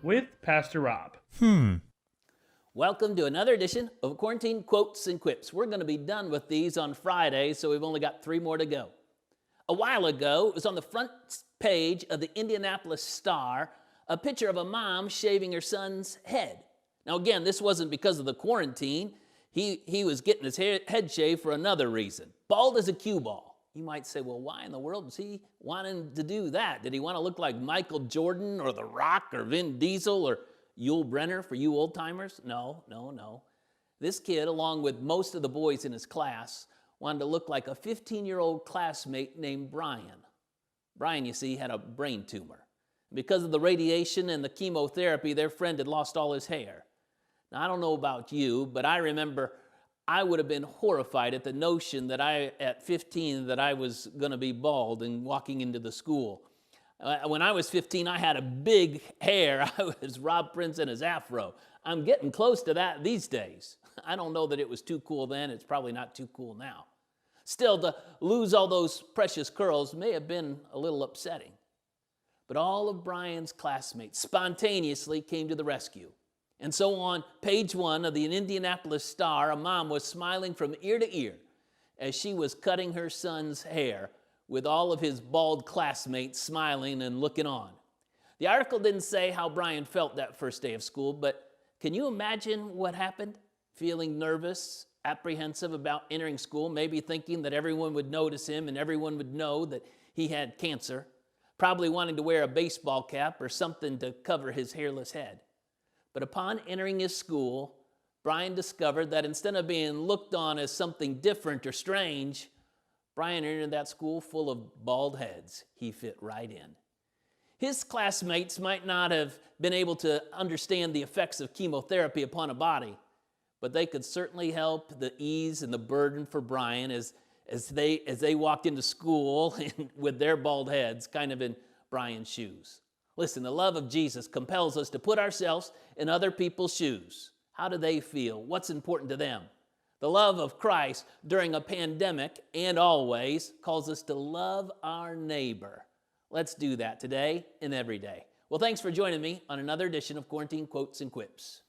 with Pastor Rob. Welcome to another edition of Quarantine Quotes and Quips. We're going to be done with these on Friday, so we've only got 3 more to go. A while ago, it was on the front page of the Indianapolis Star, a picture of a mom shaving her son's head. Now again, this wasn't because of the quarantine. He was getting his head shaved for another reason. Bald as a cue ball. You might say, well, why in the world was he wanting to do that? Did he want to look like Michael Jordan or The Rock or Vin Diesel or Yul Brynner for you old timers? No. This kid, along with most of the boys in his class, wanted to look like a 15-year-old classmate named Brian. Brian, you see, had a brain tumor. Because of the radiation and the chemotherapy, their friend had lost all his hair. Now, I don't know about you, but I remember I would have been horrified at the notion that at 15, that I was going to be bald and walking into the school. When I was 15, I had a big hair. I was Rob Prince in his afro. I'm getting close to that these days. I don't know that it was too cool then. It's probably not too cool now. Still, to lose all those precious curls may have been a little upsetting. But all of Brian's classmates spontaneously came to the rescue. And so on page 1 of the Indianapolis Star, a mom was smiling from ear to ear as she was cutting her son's hair, with all of his bald classmates smiling and looking on. The article didn't say how Brian felt that first day of school, but can you imagine what happened? Feeling nervous, apprehensive about entering school, maybe thinking that everyone would notice him and everyone would know that he had cancer, probably wanting to wear a baseball cap or something to cover his hairless head. But upon entering his school, Brian discovered that instead of being looked on as something different or strange, Brian entered that school full of bald heads. He fit right in. His classmates might not have been able to understand the effects of chemotherapy upon a body, but they could certainly help the ease and the burden for Brian as they walked into school with their bald heads, kind of in Brian's shoes. Listen, the love of Jesus compels us to put ourselves in other people's shoes. How do they feel? What's important to them? The love of Christ during a pandemic and always calls us to love our neighbor. Let's do that today and every day. Well, thanks for joining me on another edition of Quarantine Quotes and Quips.